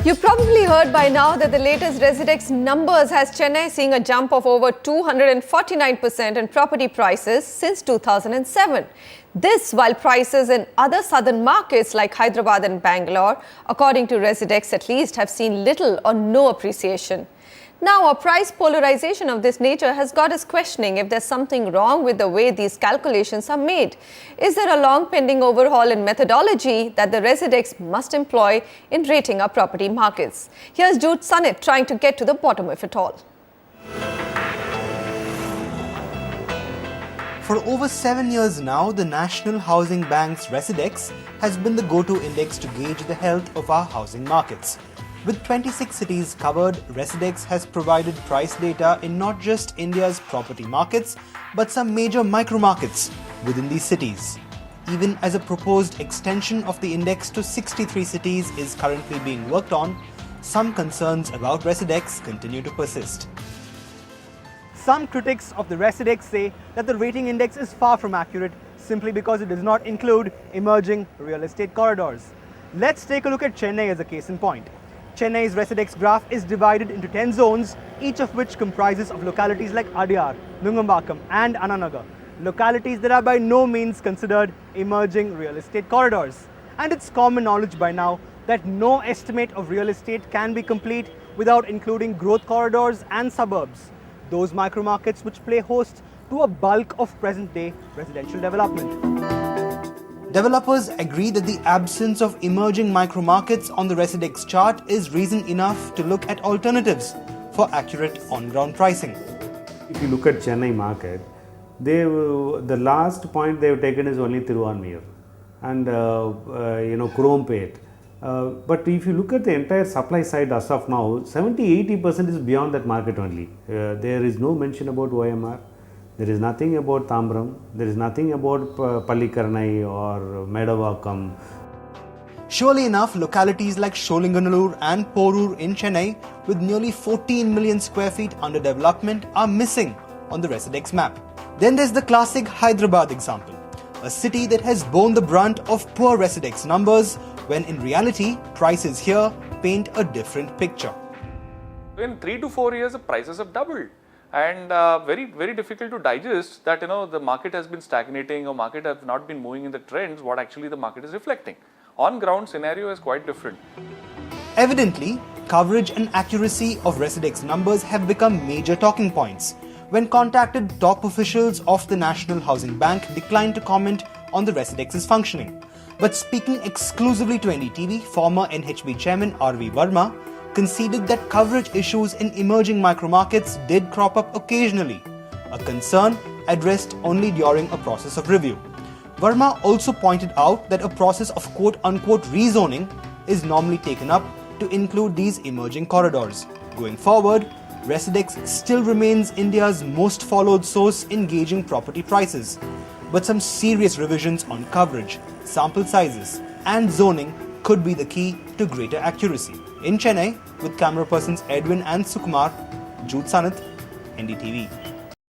You've probably heard by now that the latest Residex numbers has Chennai seeing a jump of over 249% in property prices since 2007. This while prices in other southern markets like Hyderabad and Bangalore, according to Residex at least, have seen little or no appreciation. Now, a price polarization of this nature has got us questioning if there's something wrong with the way these calculations are made. Is there a long pending overhaul in methodology that the Residex must employ in rating our property markets? Here's Jude Sannith trying to get to the bottom of it all. For over 7 years now, the National Housing Bank's Residex has been the go-to index to gauge the health of our housing markets. With 26 cities covered, Residex has provided price data in not just India's property markets, but some major micro-markets within these cities. Even as a proposed extension of the index to 63 cities is currently being worked on, some concerns about Residex continue to persist. Some critics of the Residex say that the rating index is far from accurate simply because it does not include emerging real estate corridors. Let's take a look at Chennai as a case in point. Chennai's Residex graph is divided into 10 zones, each of which comprises of localities like Adyar, Nungambakkam and Ananagar, localities that are by no means considered emerging real estate corridors. And it's common knowledge by now that no estimate of real estate can be complete without including growth corridors and suburbs, those micro markets which play host to a bulk of present-day residential development. Developers agree that the absence of emerging micro-markets on the Residex chart is reason enough to look at alternatives for accurate on-ground pricing. If you look at Chennai market, the last point they have taken is only Thiruvanmiyur and Krompet. But if you look at the entire supply side as of now, 70-80% is beyond that market only. There is no mention about OMR. There is nothing about Tambram, there is nothing about Pallikaranai or Medavakkam. Surely enough, localities like Sholinganallur and Porur in Chennai, with nearly 14 million square feet under development, are missing on the Residex map. Then there's the classic Hyderabad example, a city that has borne the brunt of poor Residex numbers, when in reality, prices here paint a different picture. In 3 to 4 years, the prices have doubled. And very difficult to digest that the market has been stagnating or market has not been moving in the trends what actually the market is reflecting. On ground scenario is quite different. Evidently, coverage and accuracy of Residex numbers have become major talking points. When contacted, top officials of the National Housing Bank declined to comment on the Residex's functioning. But speaking exclusively to NDTV, former NHB chairman R.V. Verma conceded that coverage issues in emerging micro-markets did crop up occasionally, a concern addressed only during a process of review. Verma also pointed out that a process of quote-unquote rezoning is normally taken up to include these emerging corridors. Going forward, Residex still remains India's most followed source in gauging property prices, but some serious revisions on coverage, sample sizes and zoning could be the key to greater accuracy. In Chennai, with camera persons Edwin and Sukumar, Jude Sannith, NDTV.